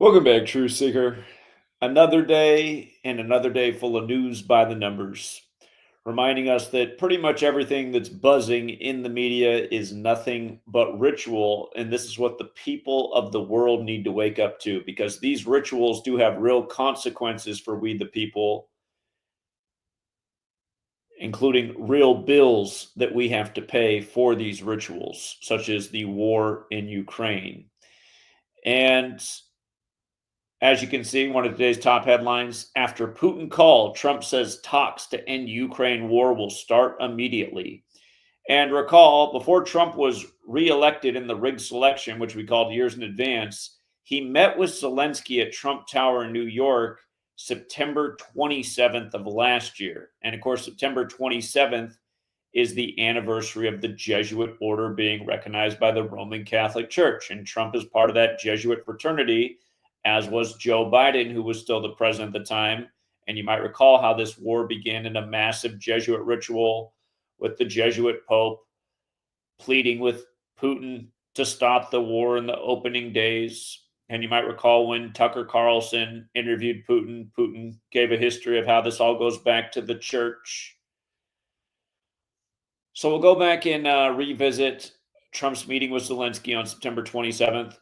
Welcome back, Truth Seeker. Another day and another day full of news by the numbers, reminding us that pretty much everything that's buzzing in the media is nothing but ritual. And this is what the people of the world need to wake up to, because these rituals do have real consequences for we, the people, including real bills that we have to pay for these rituals, such as the war in Ukraine. And as you can see, one of today's top headlines: after Putin called, Trump says talks to end Ukraine war will start immediately. And recall, before Trump was reelected in the rigged selection, which we called years in advance, he met with Zelensky at Trump Tower in New York September 27th of last year. And of course, September 27th is the anniversary of the Jesuit order being recognized by the Roman Catholic Church. And Trump is part of that Jesuit fraternity, as was Joe Biden, who was still the president at the time. And you might recall how this war began in a massive Jesuit ritual with the Jesuit Pope pleading with Putin to stop the war in the opening days. And you might recall when Tucker Carlson interviewed Putin, Putin gave a history of how this all goes back to the church. So we'll go back and revisit Trump's meeting with Zelensky on September 27th.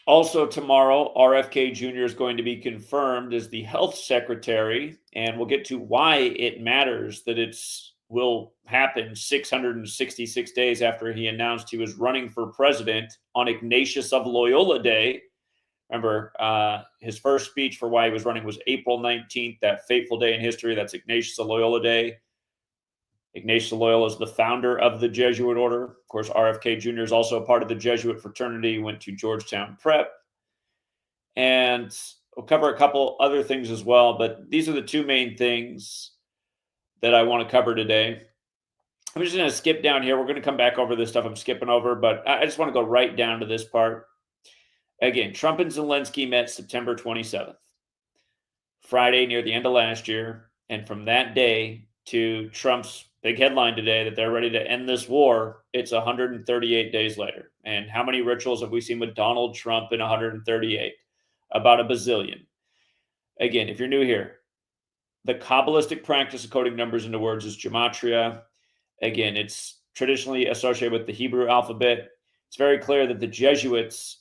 Also, tomorrow, RFK Jr. is going to be confirmed as the Health Secretary, and we'll get to why it matters that it will happen 666 days after he announced he was running for president on Ignatius of Loyola Day. Remember, his first speech for why he was running was April 19th, that fateful day in history. That's Ignatius of Loyola Day. Ignatius of Loyola is the founder of the Jesuit order. Of course, RFK Jr. is also a part of the Jesuit fraternity, went to Georgetown Prep. And we'll cover a couple other things as well, but these are the two main things that I want to cover today. I'm just going to skip down here. We're going to come back over this stuff I'm skipping over, but I just want to go right down to this part. Again, Trump and Zelensky met September 27th, Friday near the end of last year. And from that day to Trump's big headline today that they're ready to end this war, it's 138 days later. And how many rituals have we seen with Donald Trump in 138? About a bazillion. Again, if you're new here, the Kabbalistic practice of coding numbers into words is gematria. Again, it's traditionally associated with the Hebrew alphabet. It's very clear that the Jesuits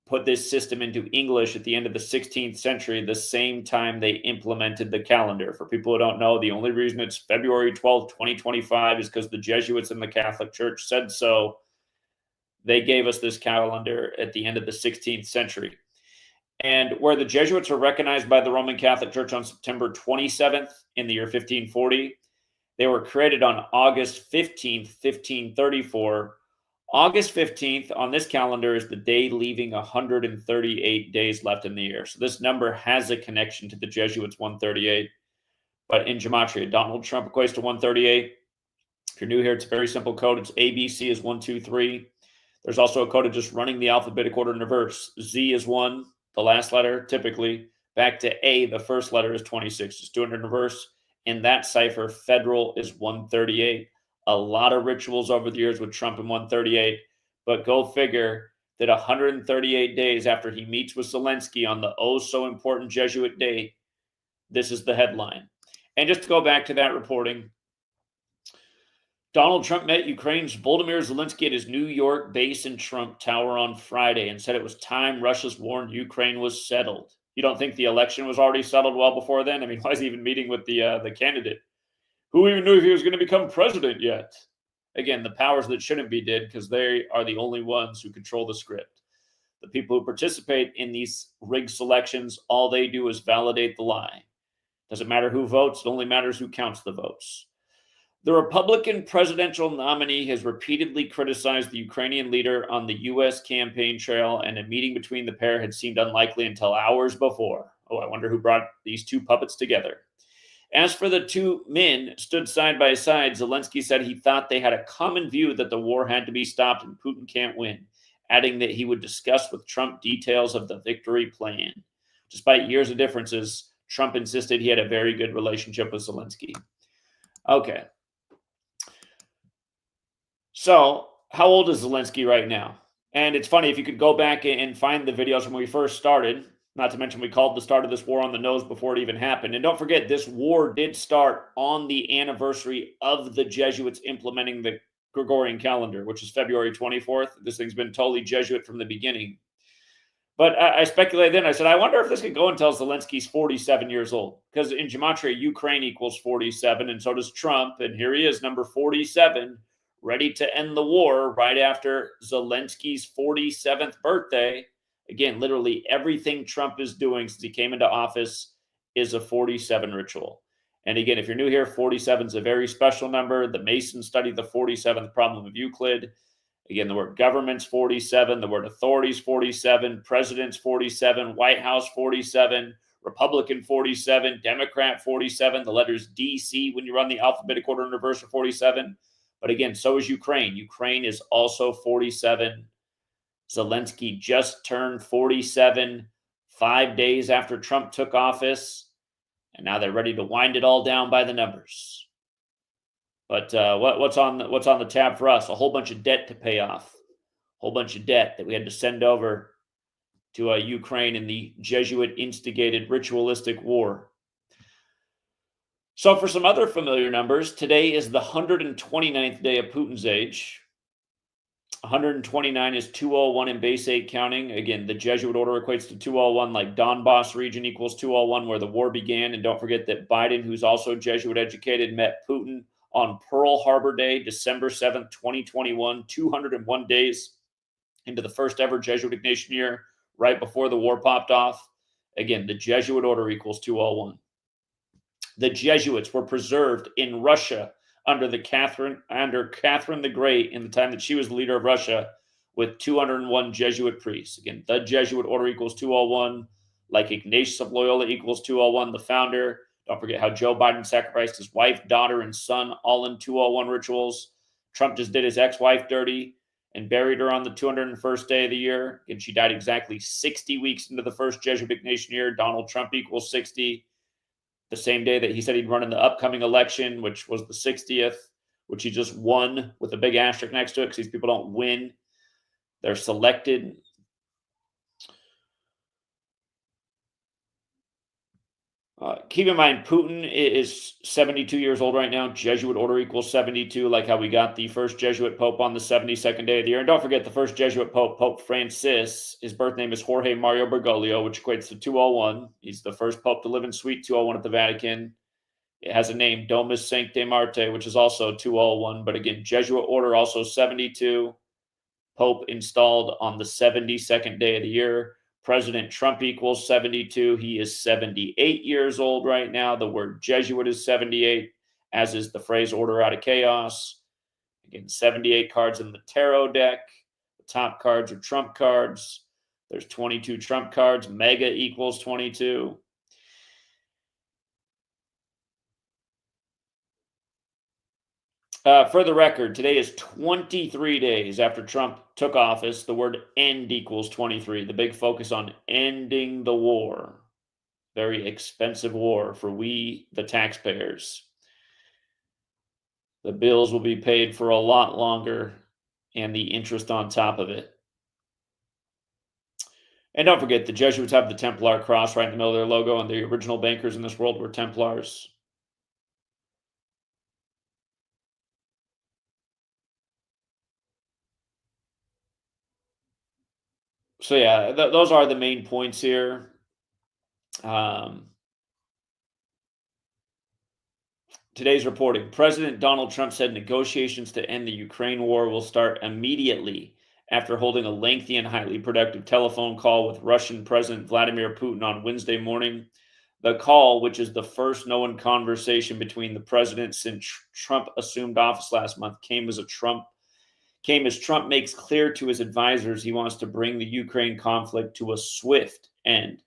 put this system into English at the end of the 16th century, the same time they implemented the calendar. For people who don't know, the only reason it's February 12th, 2025 is because the Jesuits in the Catholic Church said so. They gave us this calendar at the end of the 16th century. And where the Jesuits were recognized by the Roman Catholic Church on September 27th in the year 1540, they were created on August 15th, 1534. August 15th on this calendar is the day leaving 138 days left in the year. So this number has a connection to the Jesuits 138. But in gematria, Donald Trump equates to 138. If you're new here, it's a very simple code. It's ABC is 1, 2, 3. There's also a code of just running the alphabetic order in reverse. Z is 1, the last letter, typically. Back to A, the first letter is 26. Just do it in reverse. In that cipher, federal is 138. A lot of rituals over the years with Trump in 138, but go figure that 138 days after he meets with Zelensky on the oh so important Jesuit date, this is the headline. And just to go back to that reporting, Donald Trump met Ukraine's Volodymyr Zelensky at his New York base in Trump Tower on Friday and said it was time Russia's war in Ukraine was settled. You don't think the election was already settled well before then? I mean, why is he even meeting with the candidate? Who even knew if he was going to become president yet? Again, the powers that shouldn't be did, because they are the only ones who control the script. The people who participate in these rigged selections, all they do is validate the lie. Doesn't matter who votes, it only matters who counts the votes. The Republican presidential nominee has repeatedly criticized the Ukrainian leader on the U.S. campaign trail, and a meeting between the pair had seemed unlikely until hours before. Oh, I wonder who brought these two puppets together. As for the two men stood side by side, Zelensky said he thought they had a common view that the war had to be stopped and Putin can't win, adding that he would discuss with Trump details of the victory plan. Despite years of differences, Trump insisted he had a very good relationship with Zelensky. Okay. So, how old is Zelensky right now? And it's funny, if you could go back and find the videos when we first started, not to mention we called the start of this war on the nose before it even happened. And don't forget, this war did start on the anniversary of the Jesuits implementing the Gregorian calendar, which is February 24th. This thing's been totally Jesuit from the beginning. But I speculated then. I said, I wonder if this could go until Zelensky's 47 years old. Because in Gematria, Ukraine equals 47, and so does Trump. And here he is, number 47, ready to end the war right after Zelensky's 47th birthday. Again, literally everything Trump is doing since he came into office is a 47 ritual. And again, if you're new here, 47 is a very special number. The Masons studied the 47th problem of Euclid. Again, the word government's 47, the word authority's 47, president's 47, White House 47, Republican 47, Democrat 47, the letters DC when you run the alphabetic order in reverse are 47. But again, so is Ukraine. Ukraine is also 47. Zelensky just turned 47 5 days after Trump took office, and now they're ready to wind it all down by the numbers. But what's on the tab for us? A whole bunch of debt to pay off, a whole bunch of debt that we had to send over to Ukraine in the Jesuit-instigated ritualistic war. So for some other familiar numbers, today is the 129th day of Putin's age. 129 is 201 in base 8 counting. Again, the Jesuit order equates to 201, like Donbass region equals 201, where the war began. And don't forget that Biden, who's also Jesuit educated, met Putin on Pearl Harbor Day, December 7th, 2021, 201 days into the first ever Jesuit Ignatian year, right before the war popped off. Again, the Jesuit order equals 201. The Jesuits were preserved in Russia under Catherine the Great in the time that she was the leader of Russia, with 201 Jesuit priests. Again, the Jesuit order equals 201, like Ignatius of Loyola equals 201, the founder. Don't forget how Joe Biden sacrificed his wife, daughter, and son all in 201 rituals. Trump just did his ex-wife dirty and buried her on the 201st day of the year. And she died exactly 60 weeks into the first Jesuit Ignatian year. Donald Trump equals 60. The same day that he said he'd run in the upcoming election, which was the 60th, which he just won with a big asterisk next to it, because these people don't win. They're selected. Keep in mind, Putin is 72 years old right now. Jesuit order equals 72, like how we got the first Jesuit Pope on the 72nd day of the year. And don't forget, the first Jesuit Pope, Pope Francis, his birth name is Jorge Mario Bergoglio, which equates to 201. He's the first Pope to live in Suite 201 at the Vatican. It has a name, Domus Sancte Marte, which is also 201. But again, Jesuit order also 72. Pope installed on the 72nd day of the year. President Trump equals 72. He is 78 years old right now. The word Jesuit is 78, as is the phrase order out of chaos. Again, 78 cards in the tarot deck. The top cards are Trump cards. There's 22 Trump cards. MAGA equals 22. For the record, today is 23 days after Trump took office. The word end equals 23. The big focus on ending the war. Very expensive war for we, the taxpayers. The bills will be paid for a lot longer, and the interest on top of it. And don't forget, the Jesuits have the Templar cross right in the middle of their logo, and the original bankers in this world were Templars. So yeah, those are the main points here. Today's reporting. President Donald Trump said negotiations to end the Ukraine war will start immediately after holding a lengthy and highly productive telephone call with Russian President Vladimir Putin on Wednesday morning. The call, which is the first known conversation between the presidents since Trump assumed office last month, came as Trump makes clear to his advisors he wants to bring the Ukraine conflict to a swift end.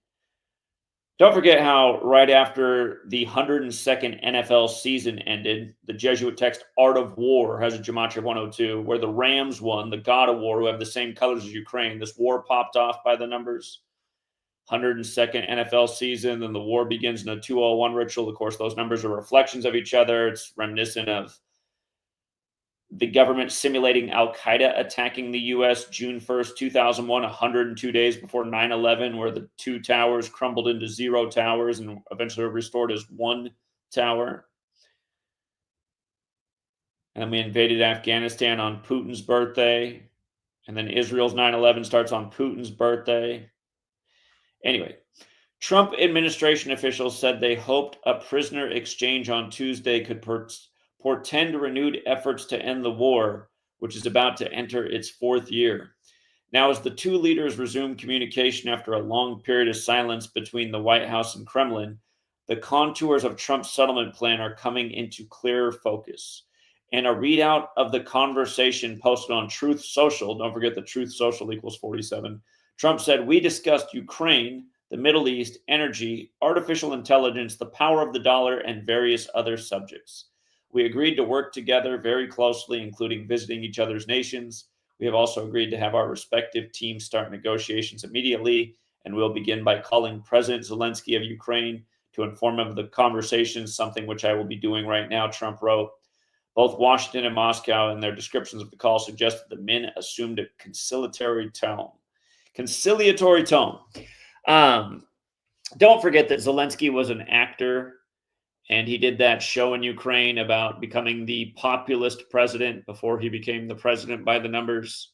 Don't forget how right after the 102nd NFL season ended, the Jesuit text Art of War has a Gematria 102, where the Rams won, the God of War, who have the same colors as Ukraine. This war popped off by the numbers. 102nd NFL season, then the war begins in a 201 ritual. Of course, those numbers are reflections of each other. It's reminiscent of the government simulating Al-Qaeda attacking the U.S. June 1st, 2001, 102 days before 9/11, where the 2 towers crumbled into 0 towers and eventually were restored as 1 tower. And then we invaded Afghanistan on Putin's birthday. And then Israel's 9/11 starts on Putin's birthday. Anyway, Trump administration officials said they hoped a prisoner exchange on Tuesday could portend renewed efforts to end the war, which is about to enter its 4th year. Now, as the 2 leaders resume communication after a long period of silence between the White House and Kremlin, the contours of Trump's settlement plan are coming into clearer focus. And a readout of the conversation posted on Truth Social, don't forget the Truth Social equals 47, Trump said, "We discussed Ukraine, the Middle East, energy, artificial intelligence, the power of the dollar, and various other subjects. We agreed to work together very closely, including visiting each other's nations. We have also agreed to have our respective teams start negotiations immediately, and we'll begin by calling President Zelensky of Ukraine to inform him of the conversations, something which I will be doing right now," Trump wrote. Both Washington and Moscow, in their descriptions of the call, suggested the men assumed a conciliatory tone. Conciliatory tone. Don't forget that Zelensky was an actor, and he did that show in Ukraine about becoming the populist president before he became the president by the numbers.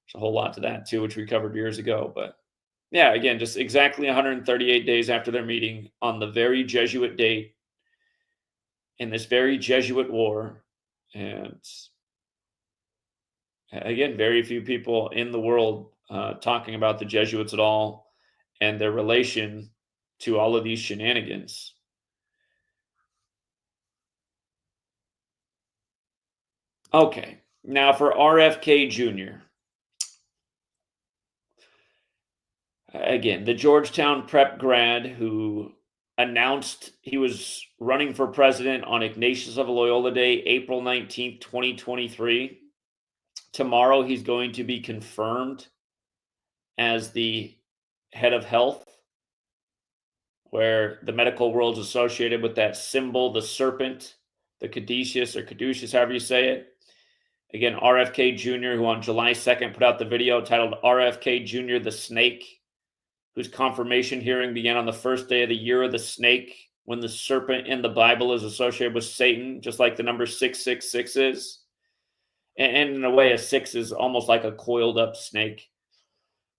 There's a whole lot to that, too, which we covered years ago. But yeah, again, just exactly 138 days after their meeting on the very Jesuit date, in this very Jesuit war. And again, very few people in the world talking about the Jesuits at all and their relation to all of these shenanigans. Okay, now for RFK Jr. Again, the Georgetown prep grad who announced he was running for president on Ignatius of Loyola Day, April 19th, 2023. Tomorrow, he's going to be confirmed as the head of health, where the medical world's associated with that symbol, the serpent, the caduceus or caduceus, however you say it. Again, RFK Jr., who on July 2nd put out the video titled RFK Jr. the Snake, whose confirmation hearing began on the first day of the year of the snake, when the serpent in the Bible is associated with Satan, just like the number 666 is. And in a way, a 6 is almost like a coiled up snake.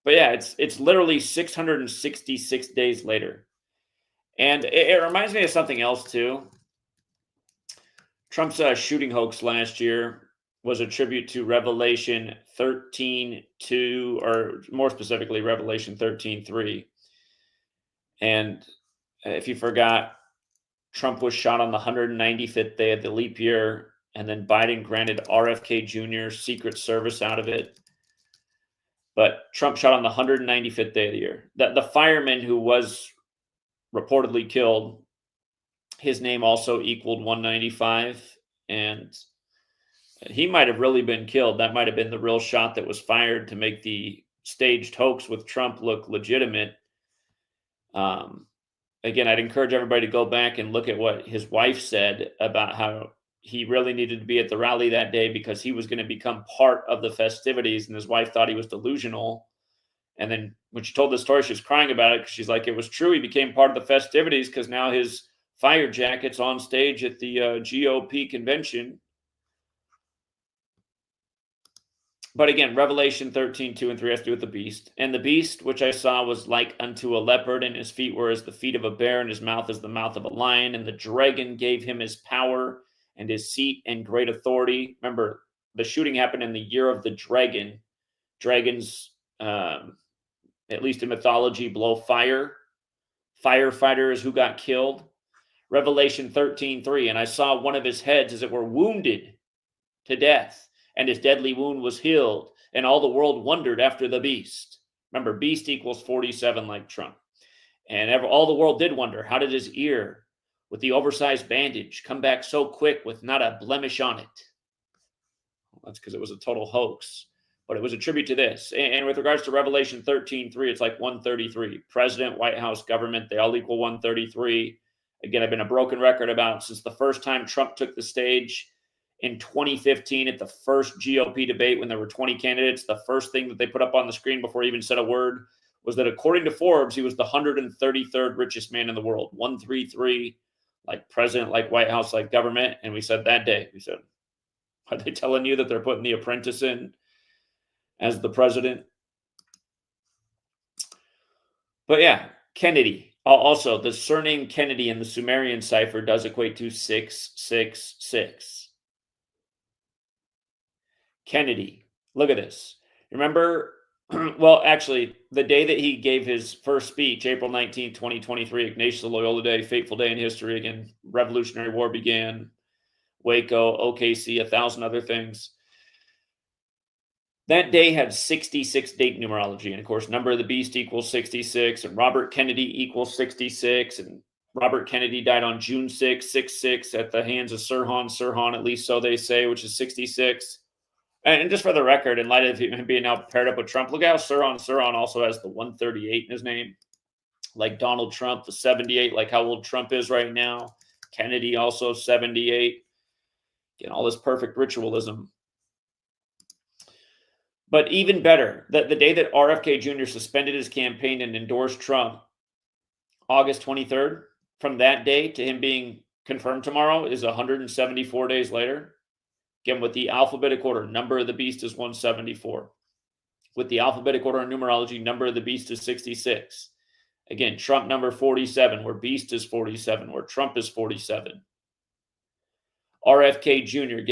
But yeah, it's literally 666 days later. And it reminds me of something else, too. Trump's shooting hoax last year was a tribute to Revelation 13:2, or more specifically, Revelation 13:3. And if you forgot, Trump was shot on the 195th day of the leap year, and then Biden granted RFK Jr. Secret Service out of it. But Trump shot on the 195th day of the year. The fireman who was reportedly killed, his name also equaled 195, and he might have really been killed. That might have been the real shot that was fired to make the staged hoax with Trump look legitimate. Again, I'd encourage everybody to go back and look at what his wife said about how he really needed to be at the rally that day because he was going to become part of the festivities, and his wife thought he was delusional. And then when she told the story, she was crying about it because she's like, it was true. He became part of the festivities because now his fire jacket's on stage at the GOP convention. But again, Revelation 13:2 and 3 has to do with the beast. And the beast, which I saw, was like unto a leopard, and his feet were as the feet of a bear, and his mouth as the mouth of a lion. And the dragon gave him his power and his seat and great authority. Remember, the shooting happened in the year of the dragon. Dragons, at least in mythology, blow fire. Firefighter is who got killed. Revelation 13:3, and I saw one of his heads, as it were, wounded to death, and his deadly wound was healed, and all the world wondered after the beast. Remember, beast equals 47 like Trump. And all the world did wonder, how did his ear with the oversized bandage come back so quick with not a blemish on it? Well, that's because it was a total hoax. But it was a tribute to this. And with regards to Revelation 13:3, it's like 133. President, White House, government, they all equal 133. Again, I've been a broken record about since the first time Trump took the stage in 2015 at the first GOP debate when there were 20 candidates. The first thing that they put up on the screen before he even said a word was that according to Forbes, he was the 133rd richest man in the world. 133, like president, like White House, like government. And we said that day, we said, are they telling you that they're putting the apprentice in as the president? But yeah, Kennedy. Also, the surname Kennedy in the Sumerian cipher does equate to 666. Kennedy. Look at this. Remember, well, actually, the day that he gave his first speech, April 19, 2023, Ignatius of Loyola Day, fateful day in history. Again, Revolutionary War began, Waco, OKC, 1,000 other things. That day had 66 date numerology. And of course, number of the beast equals 66. And Robert Kennedy equals 66. And Robert Kennedy died on June 6, 66, at the hands of Sirhan, at least so they say, which is 66. And just for the record, in light of him being now paired up with Trump, look how Sirhan also has the 138 in his name. Like Donald Trump, the 78, like how old Trump is right now. Kennedy also 78. Again, all this perfect ritualism. But even better, the day that RFK Jr. suspended his campaign and endorsed Trump, August 23rd, from that day to him being confirmed tomorrow is 174 days later. Again, with the alphabetic order, number of the beast is 174. With the alphabetic order and numerology, number of the beast is 66. Again, Trump number 47, where beast is 47, where Trump is 47. RFK Jr.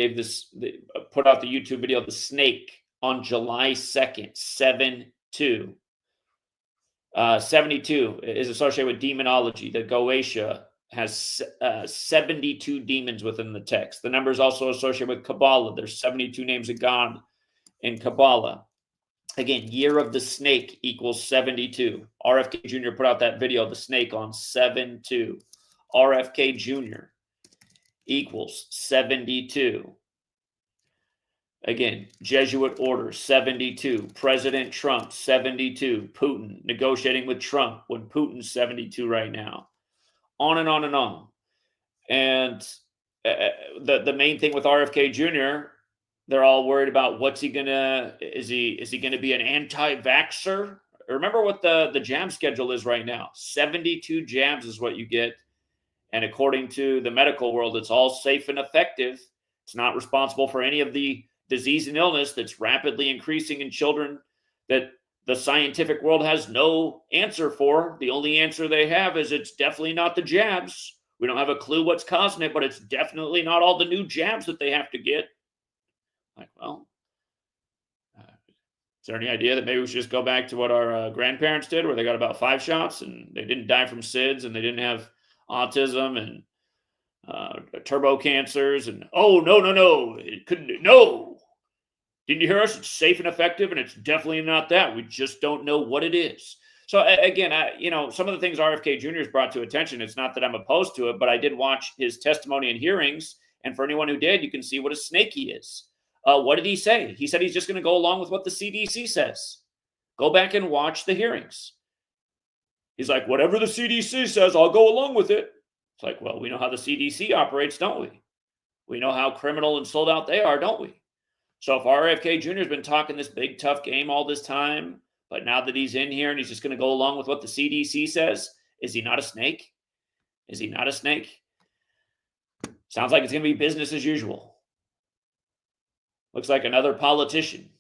put out the YouTube video, The Snake, on July 2nd, 7-2. 72 is associated with demonology. The Goetia has 72 demons within the text. The number is also associated with Kabbalah. There's 72 names of God in Kabbalah. Again, year of the snake equals 72. RFK Jr. put out that video, The Snake, on 7-2. RFK Jr. equals 72. Again, Jesuit order, 72. President Trump, 72. Putin negotiating with Trump when Putin's 72 right now. On and on and on. And the main thing with RFK Jr., they're all worried about what's he gonna, is he gonna be an anti-vaxxer? Remember what the jab schedule is right now. 72 jabs is what you get. And according to the medical world, it's all safe and effective. It's not responsible for any of the disease and illness that's rapidly increasing in children that the scientific world has no answer for. The only answer they have is it's definitely not the jabs. We don't have a clue what's causing it, but it's definitely not all the new jabs that they have to get. Like, well, is there any idea that maybe we should just go back to what our grandparents did, where they got about 5 shots and they didn't die from SIDS and they didn't have autism and turbo cancers? And no, it couldn't. No, didn't you hear us? It's safe and effective, and it's definitely not that. We just don't know what it is. So again, some of the things RFK Jr. has brought to attention, it's not that I'm opposed to it, but I did watch his testimony and hearings, and for anyone who did, you can see what a snake he is. What did he say? He said he's just going to go along with what the CDC says. Go back and watch the hearings. He's like, whatever the CDC says, I'll go along with it. It's like, well, we know how the CDC operates, don't we? We know how criminal and sold out they are, don't we? So if RFK Jr. has been talking this big, tough game all this time, but now that he's in here and he's just going to go along with what the CDC says, is he not a snake? Is he not a snake? Sounds like it's going to be business as usual. Looks like another politician.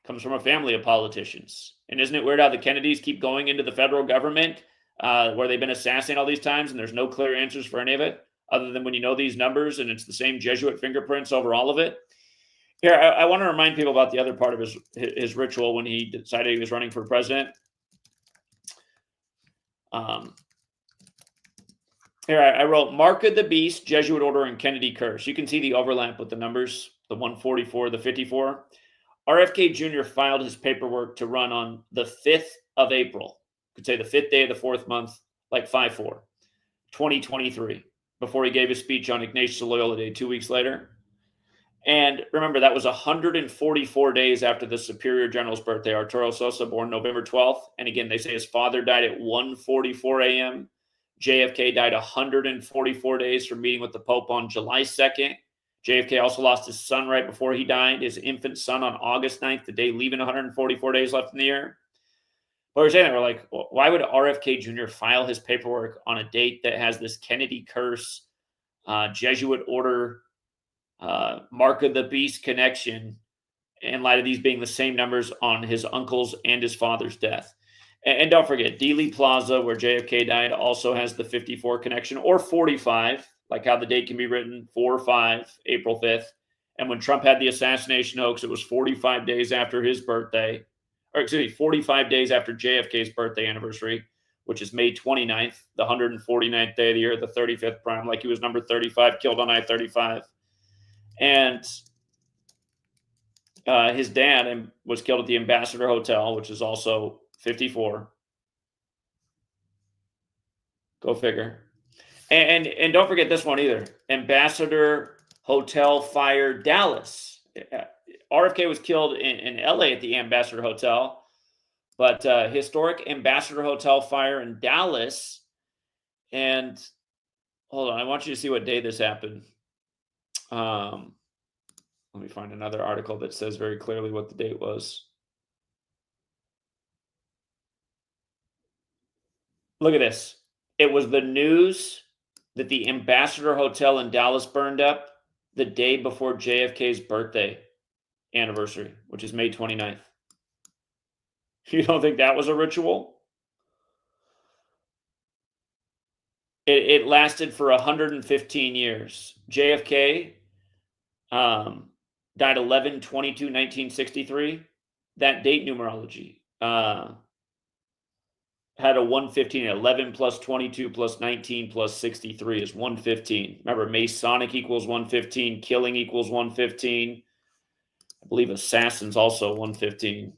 Comes from a family of politicians. And isn't it weird how the Kennedys keep going into the federal government where they've been assassinated all these times and there's no clear answers for any of it, other than when you know these numbers and it's the same Jesuit fingerprints over all of it? Here, I want to remind people about the other part of his ritual when he decided he was running for president. Here, I wrote, Mark of the Beast, Jesuit Order, and Kennedy Curse. You can see the overlap with the numbers, the 144, the 54. RFK Jr. filed his paperwork to run on the 5th of April. You could say the 5th day of the 4th month, like 5-4, 2023, before he gave his speech on Ignatius of Loyola Day 2 weeks later. And remember, that was 144 days after the Superior General's birthday, Arturo Sosa, born November 12th. And again, they say his father died at 1:44 a.m. JFK died 144 days from meeting with the Pope on July 2nd. JFK also lost his son right before he died, his infant son on August 9th, the day leaving 144 days left in the year. But we're saying that, we're like, why would RFK Jr. file his paperwork on a date that has this Kennedy curse, Jesuit order, mark of the beast connection, in light of these being the same numbers on his uncle's and his father's death? And don't forget, Dealey Plaza, where JFK died, also has the 54 connection, or 45, like how the date can be written, 4-5, April 5th. And when Trump had the assassination hoax, it was 45 days after his birthday, or excuse me, 45 days after JFK's birthday anniversary, which is May 29th, the 149th day of the year, the 35th prime, like he was number 35, killed on I-35. And his dad was killed at the Ambassador Hotel, which is also 54. Go figure. And don't forget this one either. Ambassador Hotel fire, Dallas. RFK was killed in LA at the Ambassador Hotel, but historic Ambassador Hotel fire in Dallas. And hold on, I want you to see what day this happened. Let me find another article that says very clearly what the date was. Look at this. It was the news that the Ambassador Hotel in Dallas burned up the day before JFK's birthday anniversary, which is May 29th. You don't think that was a ritual? It lasted for 115 years. JFK died 11/22/1963. That date numerology had a 115. 11 plus 22 plus 19 plus 63 is 115. Remember, Masonic equals 115. Killing equals 115. I believe assassin's also 115.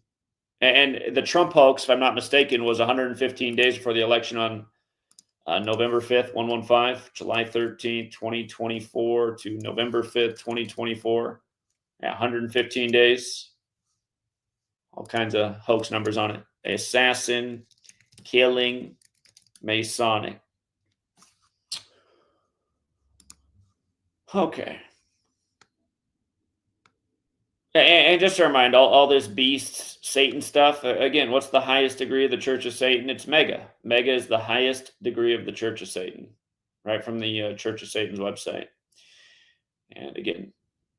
And the Trump hoax, if I'm not mistaken, was 115 days before the election on November 5th, 115, July 13th, 2024 to November 5th, 2024. Yeah, 115 days. All kinds of hoax numbers on it. Assassin, killing, Masonic. Okay. And just to remind, all this beast, Satan stuff, again, what's the highest degree of the Church of Satan? It's mega. Mega is the highest degree of the Church of Satan, right from the Church of Satan's website. And again,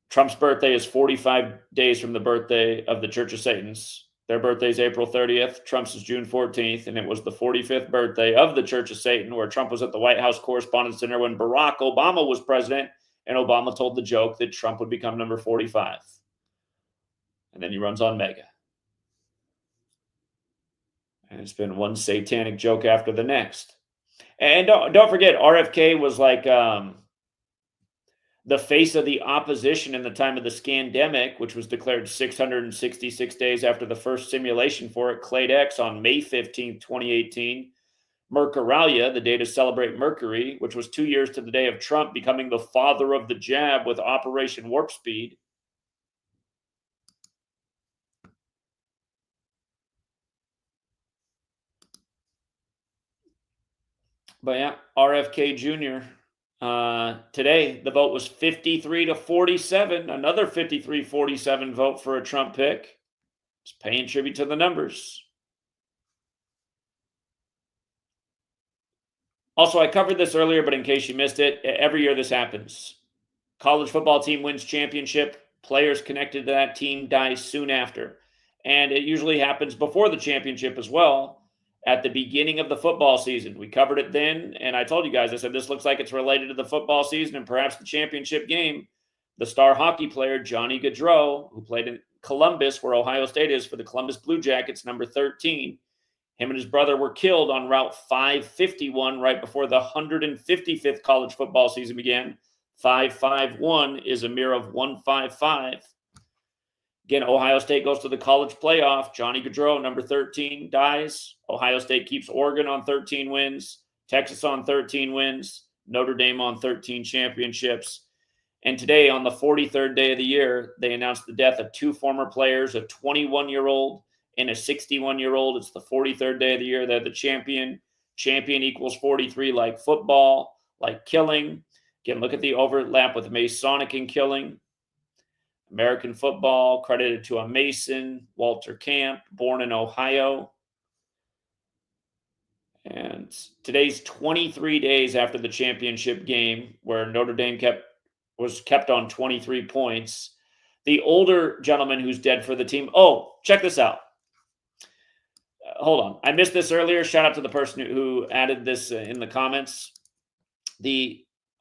Trump's birthday is 45 days from the birthday of the Church of Satan's. Their birthday is April 30th. Trump's is June 14th. And it was the 45th birthday of the Church of Satan, where Trump was at the White House Correspondents' Dinner when Barack Obama was president. And Obama told the joke that Trump would become number 45. And then he runs on mega. And it's been one satanic joke after the next. And don't forget, RFK was like the face of the opposition in the time of the scandemic, which was declared 666 days after the first simulation for it, Clade X, on May 15th, 2018. Mercuralia, the day to celebrate Mercury, which was 2 years to the day of Trump becoming the father of the jab with Operation Warp Speed. But yeah, RFK Jr. Today, the vote was 53-47. Another 53-47 vote for a Trump pick. Just paying tribute to the numbers. Also, I covered this earlier, but in case you missed it, every year this happens. College football team wins championship. Players connected to that team die soon after. And it usually happens before the championship as well. At the beginning of the football season. We covered it then, and I told you guys, I said, this looks like it's related to the football season and perhaps the championship game. The star hockey player, Johnny Gaudreau, who played in Columbus, where Ohio State is, for the Columbus Blue Jackets, number 13. Him and his brother were killed on Route 551 right before the 155th college football season began. 551 is a mirror of 155. Again, Ohio State goes to the college playoff. Johnny Gaudreau, number 13, dies. Ohio State keeps Oregon on 13 wins. Texas on 13 wins. Notre Dame on 13 championships. And today, on the 43rd day of the year, they announced the death of two former players, a 21-year-old and a 61-year-old. It's the 43rd day of the year. They're the champion. Champion equals 43, like football, like killing. Again, look at the overlap with Masonic and killing. American football, credited to a Mason, Walter Camp, born in Ohio. And today's 23 days after the championship game where Notre Dame was kept on 23 points. The older gentleman who's dead for the team. Oh, check this out. Hold on. I missed this earlier. Shout out to the person who added this in the comments.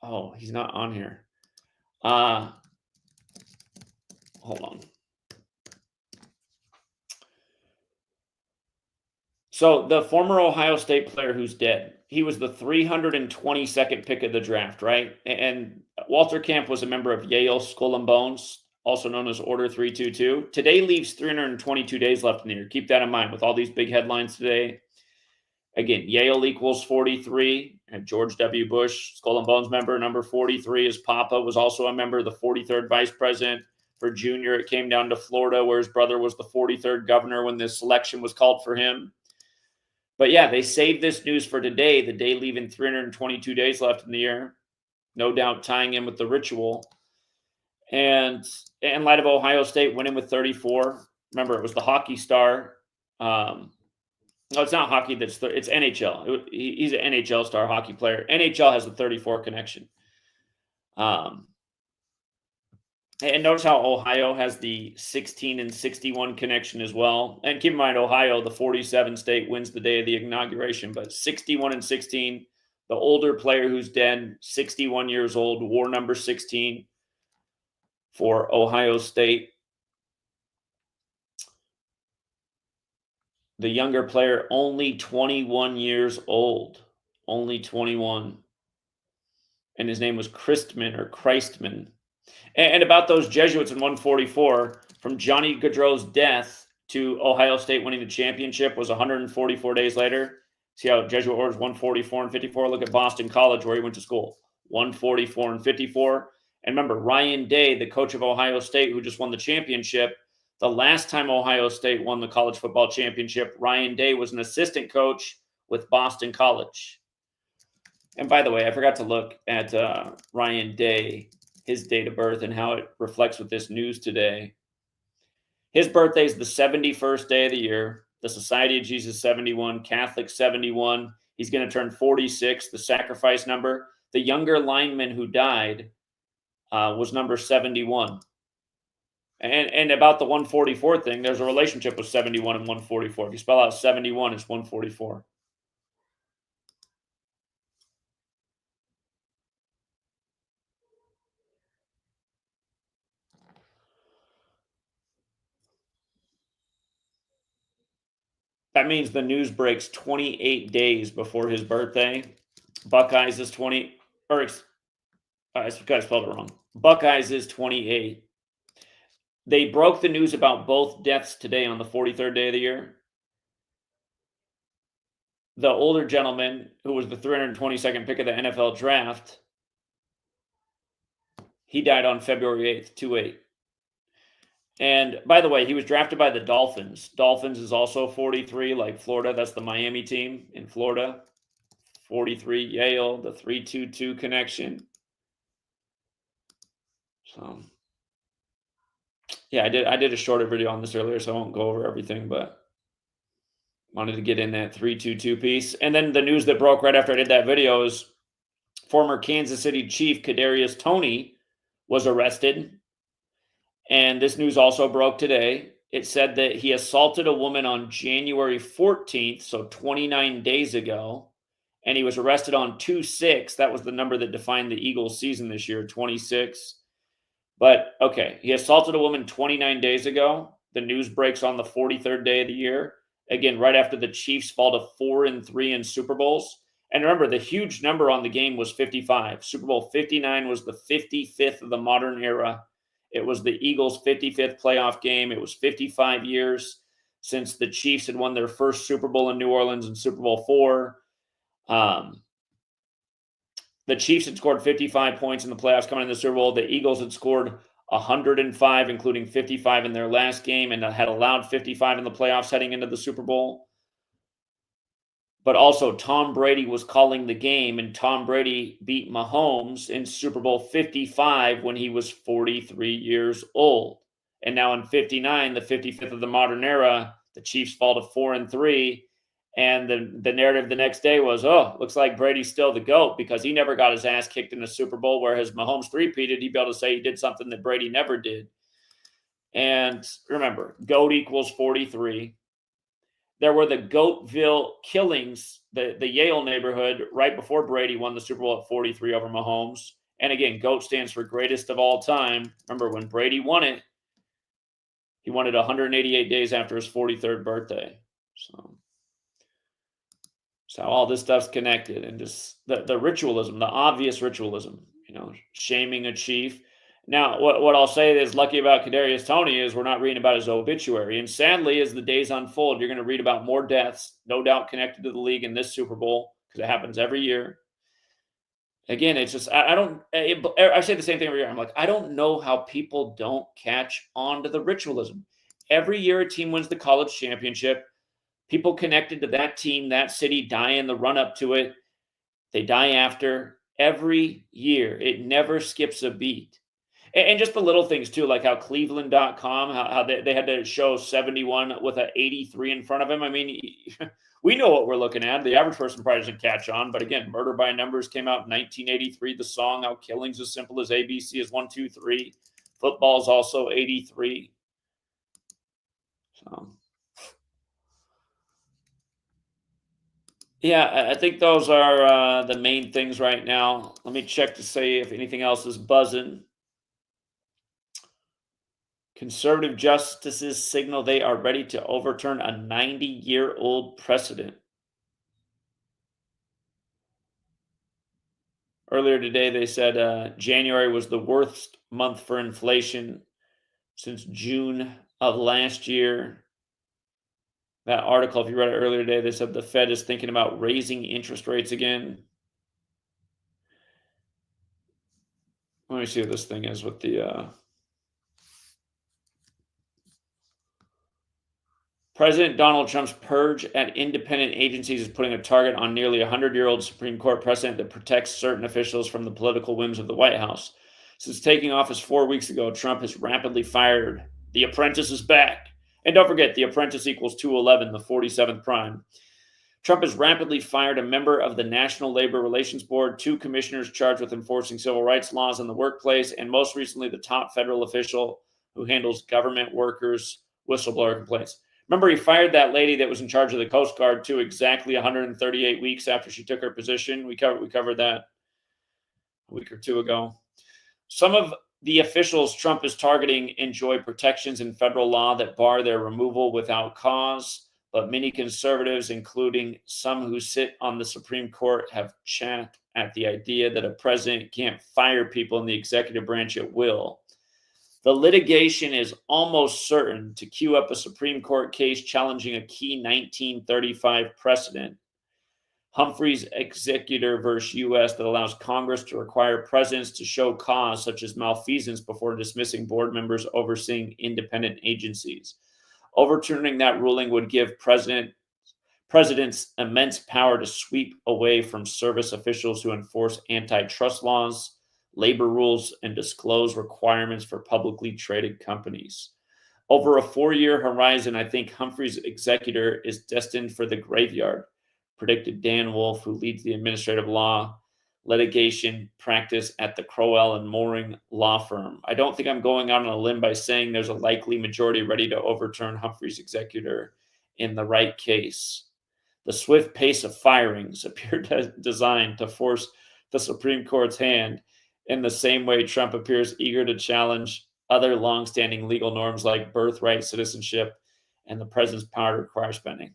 Oh, he's not on here. Hold on. So the former Ohio State player who's dead, he was the 322nd pick of the draft, right? And Walter Camp was a member of Yale Skull and Bones, also known as Order 322. Today leaves 322 days left in the year. Keep that in mind with all these big headlines today. Again, Yale equals 43. And George W. Bush, Skull and Bones member, number 43. His papa was also a member, the 43rd vice president. For Junior, it came down to Florida, where his brother was the 43rd governor when this selection was called for him. But yeah, they saved this news for today, the day leaving 322 days left in the year. No doubt tying in with the ritual. And in light of Ohio State winning with 34, remember, it was the hockey star. No, it's not hockey. It's NHL. He's an NHL star hockey player. NHL has the 34 connection. And notice how Ohio has the 16 and 61 connection as well. And keep in mind, Ohio, the 47 state, wins the day of the inauguration. But 61 and 16, the older player who's dead, 61 years old, war number 16 for Ohio State. The younger player, only 21 years old. Only 21. And his name was Christman. And about those Jesuits in 144, from Johnny Gaudreau's death to Ohio State winning the championship was 144 days later. See how Jesuit orders 144 and 54? Look at Boston College, where he went to school. 144 and 54. And remember, Ryan Day, the coach of Ohio State, who just won the championship, the last time Ohio State won the college football championship, Ryan Day was an assistant coach with Boston College. And by the way, I forgot to look at Ryan Day, his date of birth, and how it reflects with this news today. His birthday is the 71st day of the year. The Society of Jesus 71, Catholic 71. He's going to turn 46, the sacrifice number. The younger lineman who died was number 71. And about the 144 thing, there's a relationship with 71 and 144. If you spell out 71, it's 144. That means the news breaks 28 days before his birthday. Buckeyes is 20, or I spelled it wrong. Buckeyes is 28. They broke the news about both deaths today on the 43rd day of the year. The older gentleman, who was the 322nd pick of the NFL draft, he died on February 8th, 2/8. And by the way, he was drafted by the Dolphins. Dolphins is also 43, like Florida. That's the Miami team in Florida. 43, Yale, the 322 connection. So, yeah, I did a shorter video on this earlier, so I won't go over everything, but wanted to get in that 322 piece. And then the news that broke right after I did that video is former Kansas City Chief Kadarius Toney was arrested. And this news also broke today. It said that he assaulted a woman on January 14th, so 29 days ago, and he was arrested on 2/6. That was the number that defined the Eagles' season this year, 26. But, okay, he assaulted a woman 29 days ago. The news breaks on the 43rd day of the year. Again, right after the Chiefs fall to 4-3 in Super Bowls. And remember, the huge number on the game was 55. Super Bowl 59 was the 55th of the modern era. It was the Eagles' 55th playoff game. It was 55 years since the Chiefs had won their first Super Bowl in New Orleans in Super Bowl IV. The Chiefs had scored 55 points in the playoffs coming into the Super Bowl. The Eagles had scored 105, including 55 in their last game, and had allowed 55 in the playoffs heading into the Super Bowl. But also Tom Brady was calling the game, and Tom Brady beat Mahomes in Super Bowl 55 when he was 43 years old. And now in 59, the 55th of the modern era, the Chiefs fall to 4-3. And the narrative the next day was, oh, looks like Brady's still the GOAT because he never got his ass kicked in the Super Bowl, whereas Mahomes three-peated. He'd be able to say he did something that Brady never did. And remember, GOAT equals 43. There were the Goatville killings, the Yale neighborhood, right before Brady won the Super Bowl at 43 over Mahomes. And again, GOAT stands for greatest of all time. Remember, when Brady won it, he won it 188 days after his 43rd birthday. So all this stuff's connected, and just the ritualism, the obvious ritualism, shaming a chief. Now, what I'll say is lucky about Kadarius Toney is we're not reading about his obituary. And sadly, as the days unfold, you're going to read about more deaths, no doubt connected to the league in this Super Bowl, because it happens every year. Again, it's just, I say the same thing every year. I'm like, I don't know how people don't catch on to the ritualism. Every year a team wins the college championship. People connected to that team, that city, die in the run-up to it. They die after. Every year. It never skips a beat. And just the little things, too, like how Cleveland.com, how they had to show 71 with an 83 in front of him. I mean, we know what we're looking at. The average person probably doesn't catch on. But again, Murder by Numbers came out in 1983. The song, How Killing's as Simple as ABC is 1, 2, 3. Football's also 83. So, yeah, I think those are the main things right now. Let me check to see if anything else is buzzing. Conservative justices signal they are ready to overturn a 90-year-old precedent. Earlier today, they said January was the worst month for inflation since June of last year. That article, if you read it earlier today, they said the Fed is thinking about raising interest rates again. Let me see what this thing is with the... President Donald Trump's purge at independent agencies is putting a target on nearly 100-year-old Supreme Court precedent that protects certain officials from the political whims of the White House. Since taking office 4 weeks ago, Trump has rapidly fired. The Apprentice is back. And don't forget, The Apprentice equals 211, the 47th prime. Trump has rapidly fired a member of the National Labor Relations Board, 2 commissioners charged with enforcing civil rights laws in the workplace, and most recently, the top federal official who handles government workers' whistleblower complaints. Remember, he fired that lady that was in charge of the Coast Guard too, exactly 138 weeks after she took her position. We covered that a week or two ago. Some of the officials Trump is targeting enjoy protections in federal law that bar their removal without cause, but many conservatives, including some who sit on the Supreme Court, have champed at the idea that a president can't fire people in the executive branch at will. The litigation is almost certain to queue up a Supreme Court case challenging a key 1935 precedent, Humphrey's Executor versus U.S., that allows Congress to require presidents to show cause, such as malfeasance, before dismissing board members overseeing independent agencies. Overturning that ruling would give presidents immense power to sweep away from service officials who enforce antitrust laws, labor rules, and disclose requirements for publicly traded companies. Over a 4-year horizon, I think Humphrey's Executor is destined for the graveyard, predicted Dan Wolf, who leads the administrative law litigation practice at the Crowell and Mooring law firm. I don't think I'm going out on a limb by saying there's a likely majority ready to overturn Humphrey's Executor in the right case. The swift pace of firings appear designed to force the Supreme Court's hand in the same way Trump appears eager to challenge other longstanding legal norms like birthright citizenship and the president's power to require spending.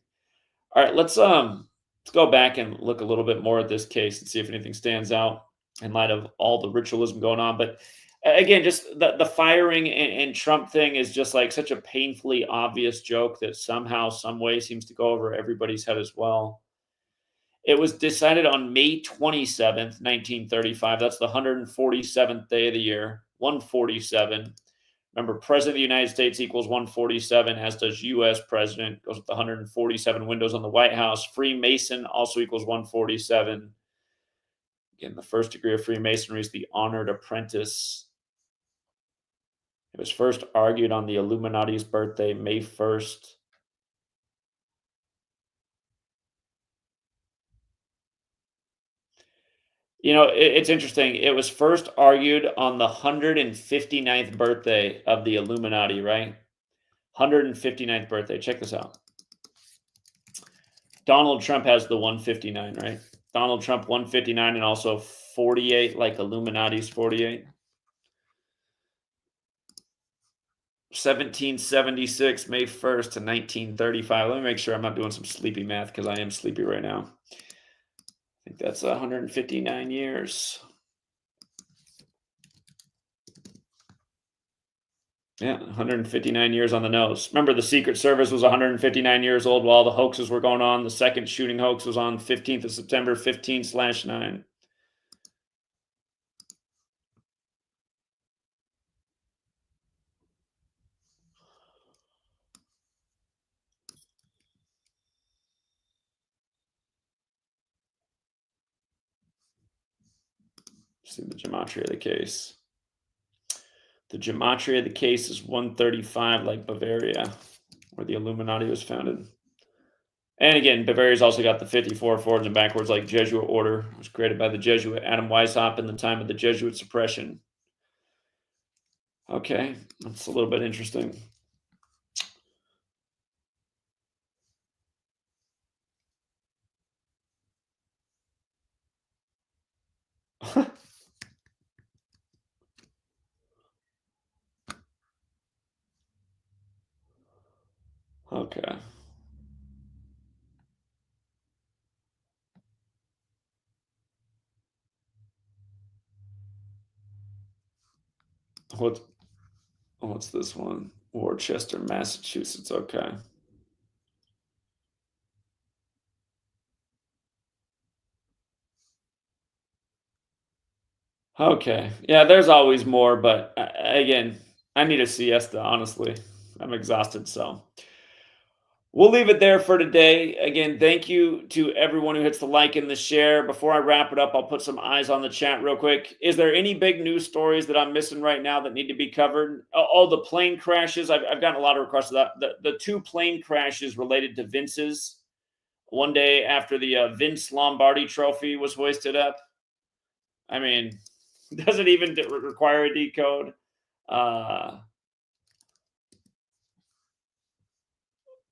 All right, let's go back and look a little bit more at this case and see if anything stands out in light of all the ritualism going on. But again, just the firing and Trump thing is just like such a painfully obvious joke that somehow, some way seems to go over everybody's head as well. It was decided on May 27th, 1935. That's the 147th day of the year, 147. Remember, President of the United States equals 147, as does U.S. President, goes with the 147 windows on the White House. Freemason also equals 147. Again, the first degree of Freemasonry is the honored apprentice. It was first argued on the Illuminati's birthday, May 1st. You know, it's interesting. It was first argued on the 159th birthday of the Illuminati, right? 159th birthday. Check this out. Donald Trump has the 159, right? Donald Trump 159 and also 48, like Illuminati's 48. 1776, May 1st to 1935. Let me make sure I'm not doing some sleepy math because I am sleepy right now. I think that's 159 years. Yeah, 159 years on the nose. Remember, the Secret Service was 159 years old while the hoaxes were going on. The second shooting hoax was on 15th of September, 15/9. See the gematria of the case. The gematria of the case is 135, like Bavaria, where the Illuminati was founded. And again, Bavaria's also got the 54 forwards and backwards, like Jesuit order. It was created by the Jesuit Adam Weishaupt in the time of the Jesuit suppression. Okay, that's a little bit interesting. Okay. What's this one? Worcester, Massachusetts. Okay. Okay. Yeah, there's always more, but again, I need a siesta, honestly. I'm exhausted, so we'll leave it there for today. Again, thank you to everyone who hits the like and the share. Before I wrap it up, I'll put some eyes on the chat real quick. Is there any big news stories that I'm missing right now that need to be covered? Oh, the plane crashes. I've gotten a lot of requests of that. The two plane crashes related to Vince's. One day after the Vince Lombardi trophy was hoisted up. I mean, does it even require a decode?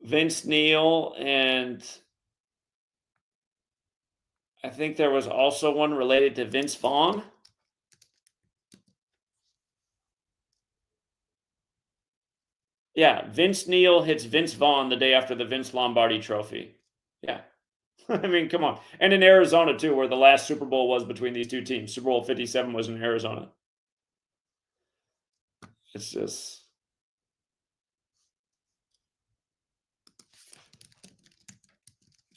Vince Neil, and I think there was also one related to Vince Vaughn. Yeah, Vince Neil hits Vince Vaughn the day after the Vince Lombardi trophy. Yeah. I mean, come on. And in Arizona, too, where the last Super Bowl was between these two teams. Super Bowl 57 was in Arizona. It's just...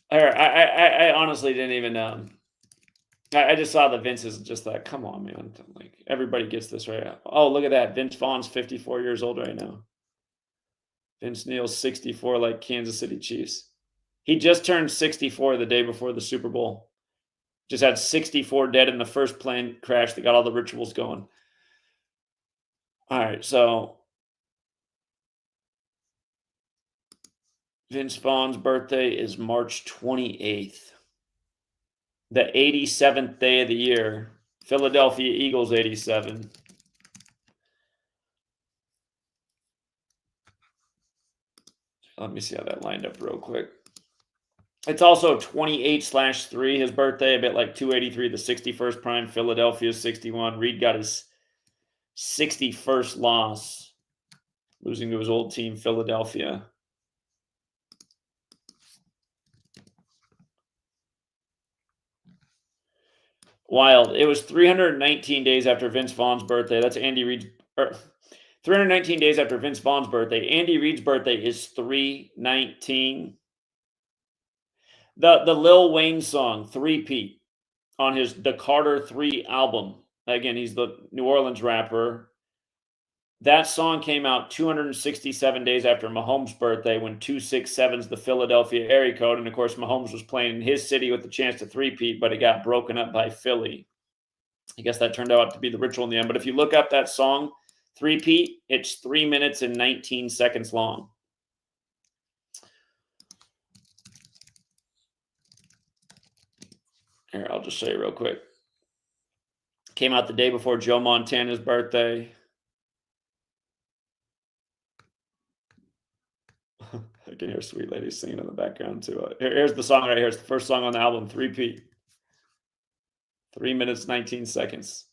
I honestly didn't even... I just saw the Vince's, just like, come on, man. Like, everybody gets this right. Oh, look at that. Vince Vaughn's 54 years old right now. Vince Neil's 64, like Kansas City Chiefs. He just turned 64 the day before the Super Bowl. Just had 64 dead in the first plane crash that got all the rituals going. All right, so Vince Vaughn's birthday is March 28th. The 87th day of the year. Philadelphia Eagles 87. Let me see how that lined up real quick. It's also 28/3, his birthday, a bit like 283, the 61st prime. Philadelphia 61. Reed got his 61st loss, losing to his old team, Philadelphia. Wild. It was 319 days after Vince Vaughn's birthday. That's Andy Reid's... 319 days after Vince Vaughn's birthday. Andy Reid's birthday is 319. The Lil Wayne song, Three-Peat, on his The Carter 3 album. Again, he's the New Orleans rapper. That song came out 267 days after Mahomes' birthday when 267 is the Philadelphia area code. And of course, Mahomes was playing in his city with the chance to three-peat, but it got broken up by Philly. I guess that turned out to be the ritual in the end. But if you look up that song, three-peat, it's 3 minutes and 19 seconds long. Here, I'll just show you real quick. Came out the day before Joe Montana's birthday. I can hear Sweet Lady singing in the background too. Here's the song right here. It's the first song on the album, three-peat. 3 minutes, 19 seconds.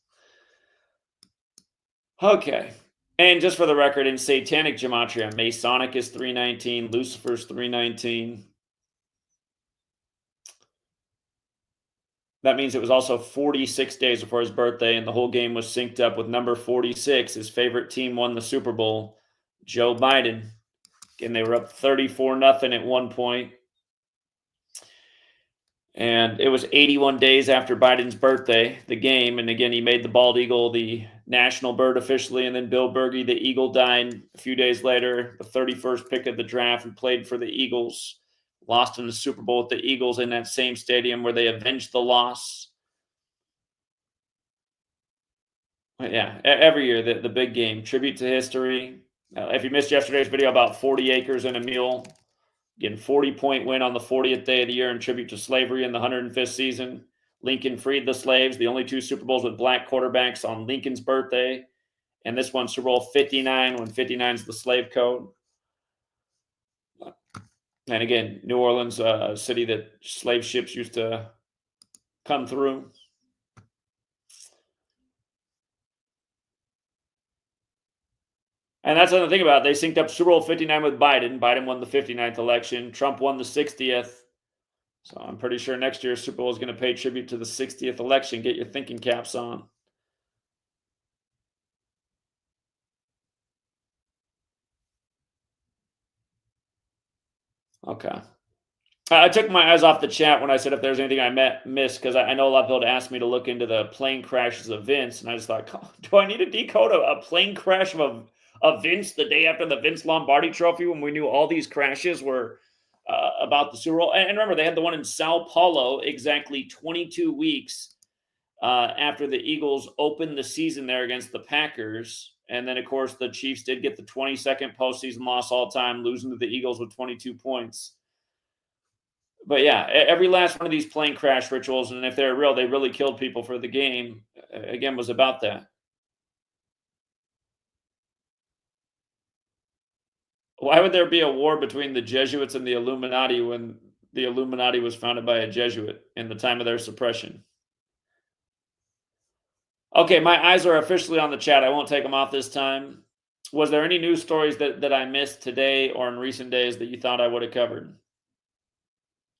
Okay. And just for the record, in Satanic Gematria, Masonic is 319, Lucifer's 319. That means it was also 46 days before his birthday, and the whole game was synced up with number 46. His favorite team won the Super Bowl, Joe Biden. Again, they were up 34-0 at one point. And it was 81 days after Biden's birthday, the game. And again, he made the bald eagle the national bird officially. And then Bill Bergey, the eagle, died a few days later, the 31st pick of the draft, and played for the Eagles. Lost in the Super Bowl with the Eagles in that same stadium where they avenged the loss. But yeah, every year, the big game, tribute to history. If you missed yesterday's video about 40 acres and a mule, again, 40-point win on the 40th day of the year in tribute to slavery in the 105th season. Lincoln freed the slaves, the only two Super Bowls with black quarterbacks on Lincoln's birthday. And this one, Super Bowl 59, when 59 is the slave code. And again, New Orleans, a city that slave ships used to come through. And that's another thing about it. They synced up Super Bowl 59 with Biden. Biden won the 59th election. Trump won the 60th. So I'm pretty sure next year's Super Bowl is going to pay tribute to the 60th election. Get your thinking caps on. Okay. I took my eyes off the chat when I said if there's anything I missed, because I know a lot of people asked me to look into the plane crashes of Vince, and I just thought, do I need to decode a plane crash of Vince the day after the Vince Lombardi Trophy when we knew all these crashes were about the Super Bowl? And remember, they had the one in Sao Paulo exactly 22 weeks after the Eagles opened the season there against the Packers. And then, of course, the Chiefs did get the 22nd postseason loss all time, losing to the Eagles with 22 points. But yeah, every last one of these plane crash rituals, and if they're real, they really killed people for the game, again, was about that. Why would there be a war between the Jesuits and the Illuminati when the Illuminati was founded by a Jesuit in the time of their suppression? Okay, my eyes are officially on the chat. I won't take them off this time. Was there any news stories that I missed today or in recent days that you thought I would have covered?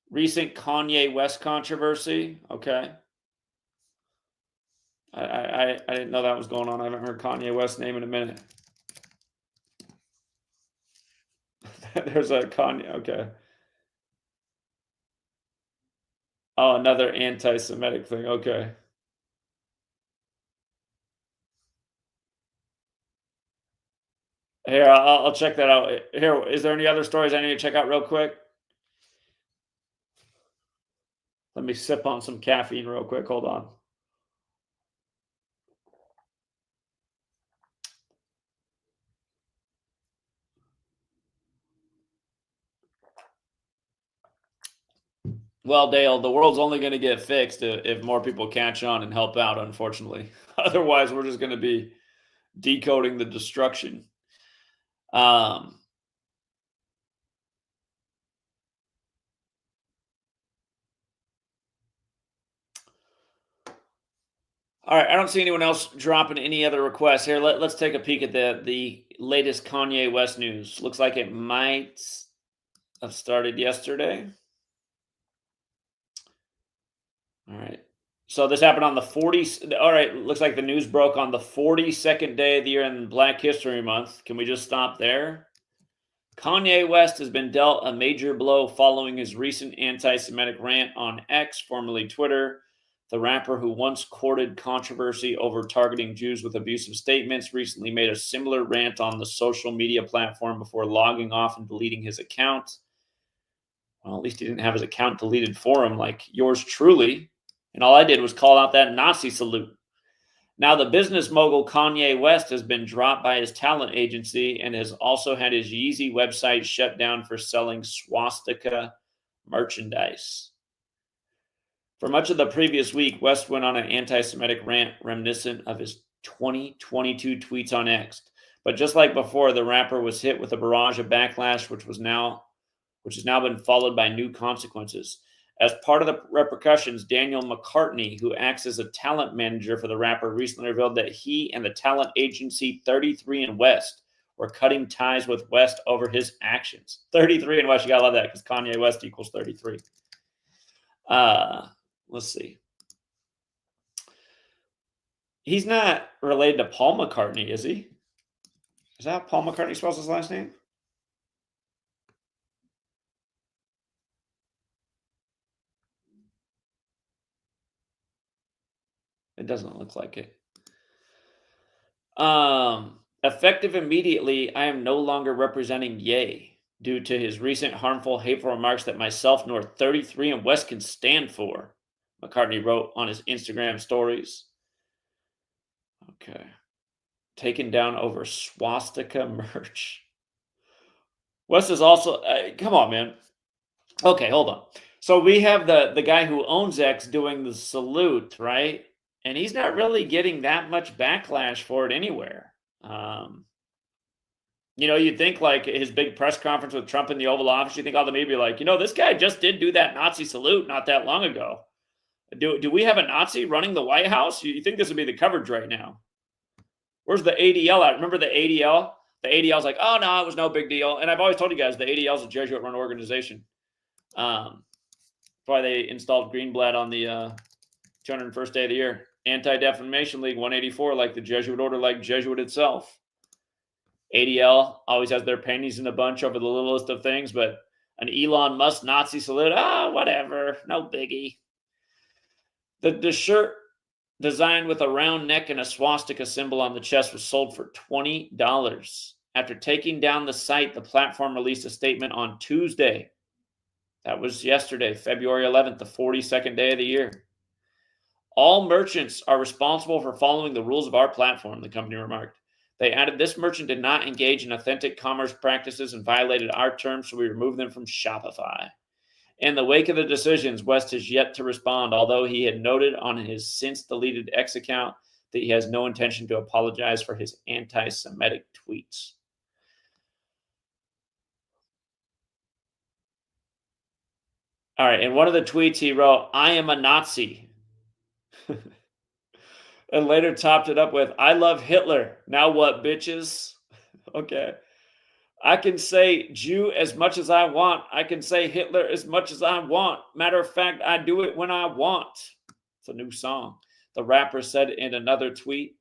Recent Kanye West controversy. Okay. I didn't know that was going on. I haven't heard Kanye West's name in a minute. There's a Kanye. Okay. Oh, another anti-Semitic thing. Okay. Here, I'll check that out. Here, is there any other stories I need to check out real quick? Let me sip on some caffeine real quick. Hold on. Well, Dale, the world's only going to get fixed if more people catch on and help out, unfortunately. Otherwise, we're just going to be decoding the destruction. All right, I don't see anyone else dropping any other requests here. Let's take a peek at the latest Kanye West news. Looks like it might have started yesterday. All right. So this happened on the 40th. All right, looks like the news broke on the 42nd day of the year in Black History Month. Can we just stop there? Kanye West has been dealt a major blow following his recent anti-Semitic rant on X, formerly Twitter. The rapper, who once courted controversy over targeting Jews with abusive statements, recently made a similar rant on the social media platform before logging off and deleting his account. Well, at least he didn't have his account deleted for him like yours truly. And all I did was call out that Nazi salute. Now, the business mogul Kanye West has been dropped by his talent agency and has also had his Yeezy website shut down for selling swastika merchandise. For much of the previous week, West went on an anti-Semitic rant reminiscent of his 2022 tweets on X. But just like before, the rapper was hit with a barrage of backlash, which has now been followed by new consequences. As part of the repercussions, Daniel McCartney, who acts as a talent manager for the rapper, recently revealed that he and the talent agency 33 and West were cutting ties with West over his actions. 33 and West, you gotta love that because Kanye West equals 33. Let's see. He's not related to Paul McCartney, is he? Is that how Paul McCartney spells his last name? It doesn't look like it. Effective immediately, I am no longer representing Ye due to his recent harmful, hateful remarks that myself nor 33 and West can stand for, McCartney wrote on his Instagram stories. Okay. Taken down over swastika merch. West is also, come on, man. Okay, hold on. So we have the guy who owns X doing the salute, right? And he's not really getting that much backlash for it anywhere. You'd think like his big press conference with Trump in the Oval Office, you think all the media be like, this guy just did do that Nazi salute not that long ago. Do we have a Nazi running the White House? You think this would be the coverage right now? Where's the ADL at? Remember the ADL? The ADL's like, oh, no, it was no big deal. And I've always told you guys, the ADL is a Jesuit-run organization. That's why they installed Greenblatt on the 201st day of the year. Anti-Defamation League 184, like the Jesuit order, like Jesuit itself. ADL always has their pennies in a bunch over the littlest of things, but an Elon Musk Nazi salute, whatever, no biggie. The shirt, designed with a round neck and a swastika symbol on the chest, was sold for $20. After taking down the site, the platform released a statement on Tuesday. That was yesterday, February 11th, the 42nd day of the year. All merchants are responsible for following the rules of our platform, the company remarked. They added, this merchant did not engage in authentic commerce practices and violated our terms, so we removed them from Shopify. In the wake of the decisions, West has yet to respond, although he had noted on his since-deleted X account that he has no intention to apologize for his anti-Semitic tweets. All right, in one of the tweets he wrote, I am a Nazi. And later topped it up with, I love Hitler. Now what, bitches? Okay. I can say Jew as much as I want. I can say Hitler as much as I want. Matter of fact, I do it when I want. It's a new song. The rapper said in another tweet.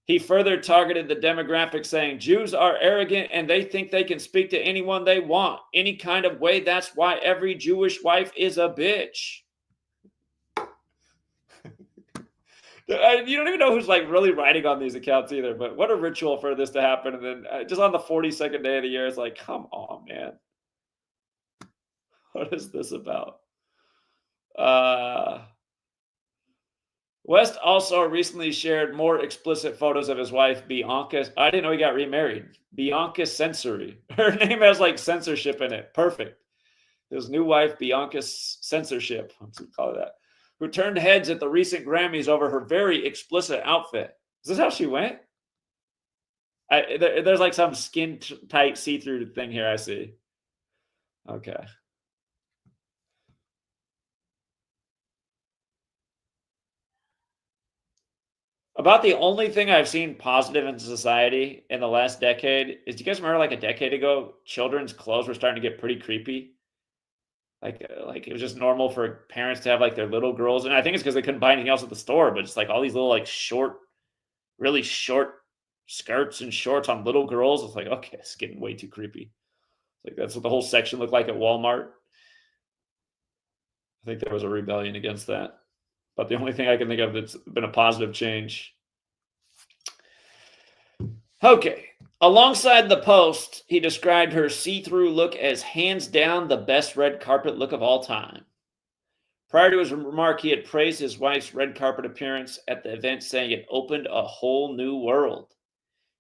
He further targeted the demographic, saying, Jews are arrogant and they think they can speak to anyone they want, any kind of way. That's why every Jewish wife is a bitch. You don't even know who's like really writing on these accounts either, but what a ritual for this to happen. And then just on the 42nd day of the year, it's like, come on, man. What is this about? West also recently shared more explicit photos of his wife, Bianca. I didn't know he got remarried. Bianca Sensory. Her name has like censorship in it. Perfect. His new wife, Bianca Censorship. Let's call it that. Who turned heads at the recent Grammys over her very explicit outfit. Is this how she went? There's like some skin-tight see-through thing here I see. Okay. About the only thing I've seen positive in society in the last decade is, do you guys remember like a decade ago, children's clothes were starting to get pretty creepy? Like it was just normal for parents to have like their little girls. And I think it's because they couldn't buy anything else at the store, but it's like all these little like short, really short skirts and shorts on little girls. It's like, okay, it's getting way too creepy. Like that's what the whole section looked like at Walmart. I think there was a rebellion against that. but the only thing I can think of that's been a positive change. Okay. Alongside the post, he described her see-through look as hands down the best red carpet look of all time. Prior to his remark, he had praised his wife's red carpet appearance at the event, saying it opened a whole new world.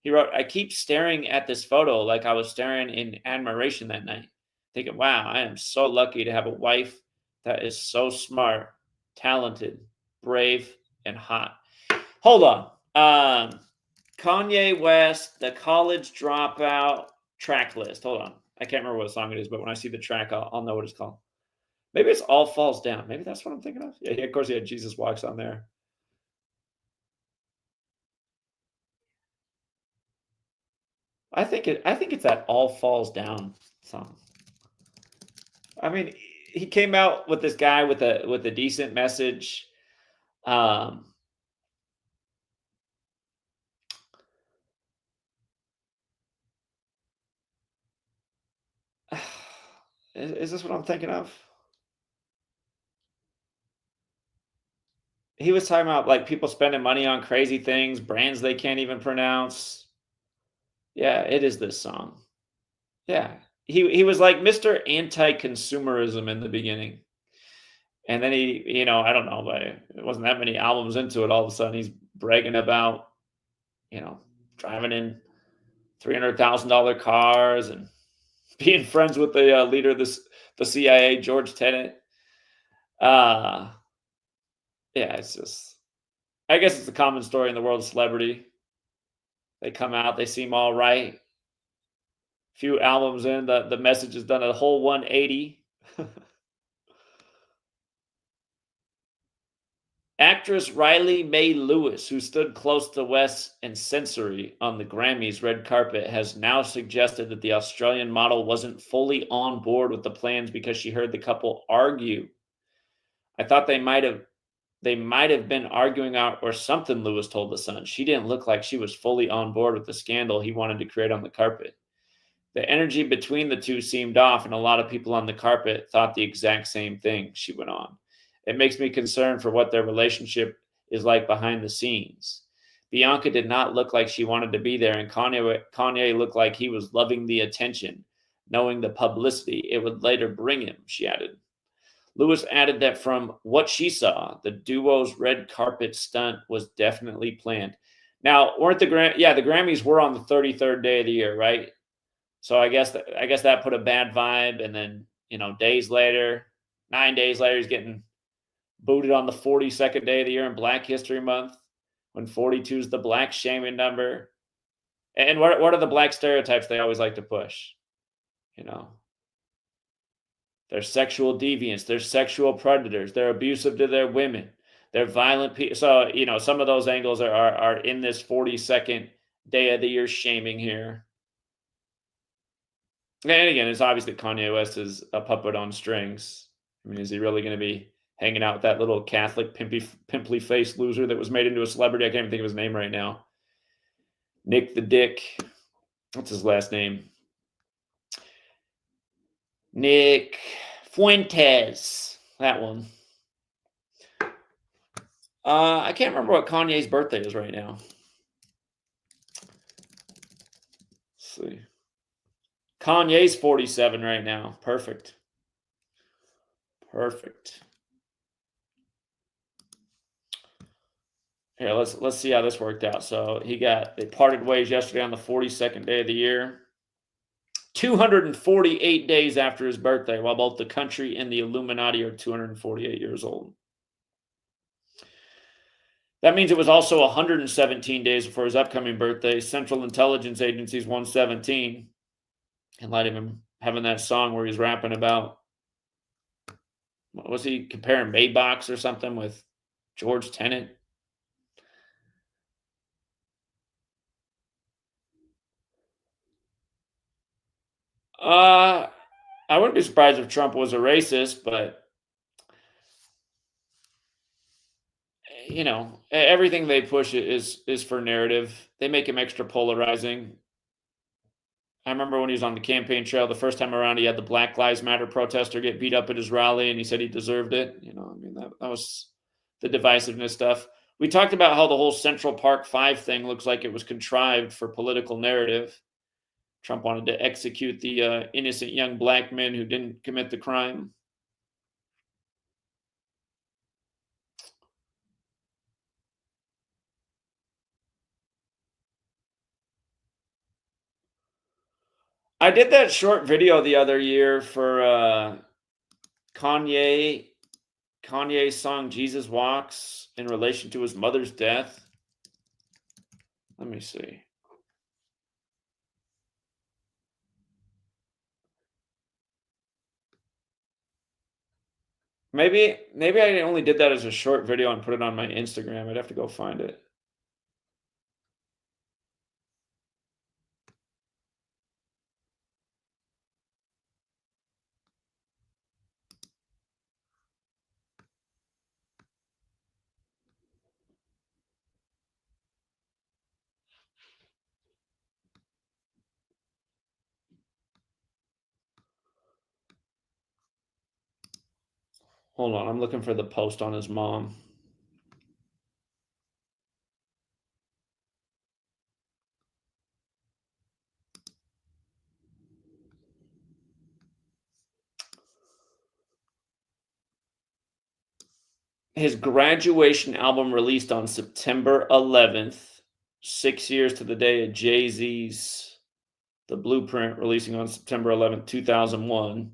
He wrote, I keep staring at this photo like I was staring in admiration that night, thinking, wow, I am so lucky to have a wife that is so smart, talented, brave, and hot. Hold on. Kanye West, the college dropout track list. Hold on. I can't remember what song it is, but when I see the track, I'll know what it's called. Maybe it's All Falls Down. Maybe that's what I'm thinking of. Yeah, of course he had Jesus Walks on there. I think it's that All Falls Down song. I mean, he came out with this guy with a decent message. Is this what I'm thinking of? He was talking about like people spending money on crazy things, brands they can't even pronounce. Yeah, it is this song. Yeah. He was like Mr. Anti-consumerism in the beginning. And then he, I don't know, but it wasn't that many albums into it. All of a sudden he's bragging about, driving in $300,000 cars and being friends with the leader of the CIA, George Tenet. Yeah, it's just, I guess it's a common story in the world of celebrity. They come out, they seem all right. Few albums in, the message has done a whole 180. Actress Riley Mae Lewis, who stood close to West and Sensory on the Grammys red carpet, has now suggested that the Australian model wasn't fully on board with the plans because she heard the couple argue. I thought they might have been arguing out or something, Lewis told The Sun. She didn't look like she was fully on board with the scandal he wanted to create on the carpet. The energy between the two seemed off, and a lot of people on the carpet thought the exact same thing, she went on. It makes me concerned for what their relationship is like behind the scenes. Bianca did not look like she wanted to be there, and Kanye looked like he was loving the attention, knowing the publicity it would later bring him, she added. Lewis added that from what she saw, the duo's red carpet stunt was definitely planned. Now, weren't the Grammys were on the 33rd day of the year, right? So I guess that put a bad vibe, and then 9 days later, he's getting booted on the 42nd day of the year in Black History Month, when 42 is the black shaming number. And what are the black stereotypes they always like to push? They're sexual deviants, they're sexual predators, they're abusive to their women, they're violent people. So, some of those angles are in this 42nd day of the year shaming here. And again, it's obvious that Kanye West is a puppet on strings. I mean, is he really going to be hanging out with that little Catholic pimply faced loser that was made into a celebrity? I can't even think of his name right now. Nick the Dick. What's his last name? Nick Fuentes. That one. I can't remember what Kanye's birthday is right now. Let's see. Kanye's 47 right now. Perfect. Here, let's see how this worked out. So they parted ways yesterday on the 42nd day of the year. 248 days after his birthday, while both the country and the Illuminati are 248 years old. That means it was also 117 days before his upcoming birthday. Central Intelligence Agency's 117. In light of him having that song where he's rapping about, what was he comparing Maybachs or something with George Tenet? I wouldn't be surprised if Trump was a racist, but everything they push is for narrative. They make him extra polarizing. I remember when he was on the campaign trail the first time around, he had the Black Lives Matter protester get beat up at his rally, and he said he deserved it. That was the divisiveness stuff. We talked about how the whole Central Park 5 thing looks like it was contrived for political narrative. Trump wanted to execute the innocent young black men who didn't commit the crime. I did that short video the other year for Kanye's song Jesus Walks in relation to his mother's death. Let me see. Maybe I only did that as a short video and put it on my Instagram. I'd have to go find it. Hold on, I'm looking for the post on his mom. His graduation album released on September 11th, 6 years to the day of Jay-Z's The Blueprint releasing on September 11th, 2001.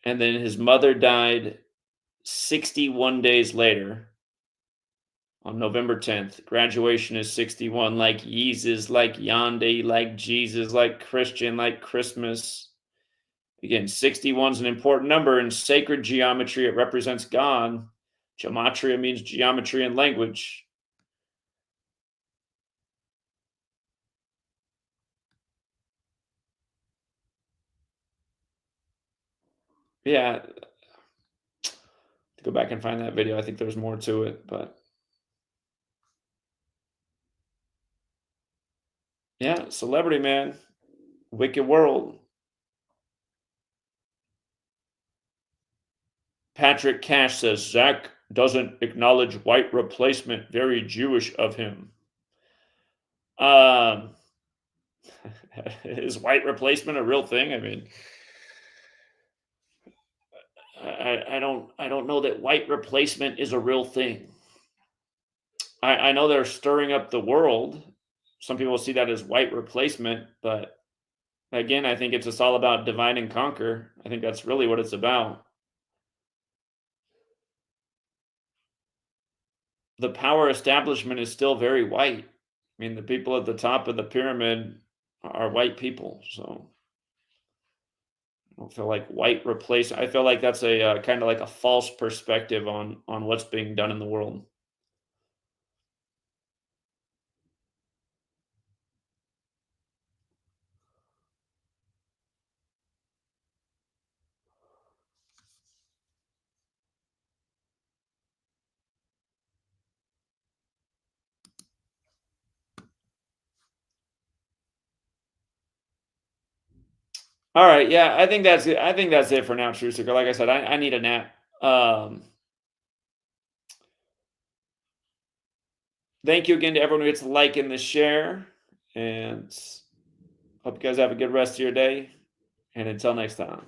And then his mother died 61 days later on November 10th. Graduation is 61, like Yeezus, like Yonde, like Jesus, like Christian, like Christmas. Again, 61 is an important number in sacred geometry. It represents God. Gematria means geometry and language. Yeah. To go back and find that video, I think there's more to it, but yeah, celebrity, man. Wicked world. Patrick Cash says, Zach doesn't acknowledge white replacement. Very Jewish of him. Is white replacement a real thing? I mean, I don't know that white replacement is a real thing. I know they're stirring up the world. Some people see that as white replacement, but again, I think it's just all about divide and conquer. I think that's really what it's about. The power establishment is still very white. I mean, the people at the top of the pyramid are white people, so I don't feel like white replace. I feel like that's a kind of like a false perspective on what's being done in the world. All right, yeah, I think that's it. I think that's it for now, True Seeker. Like I said, I need a nap. Thank you again to everyone who hits the like and the share, and hope you guys have a good rest of your day. And until next time.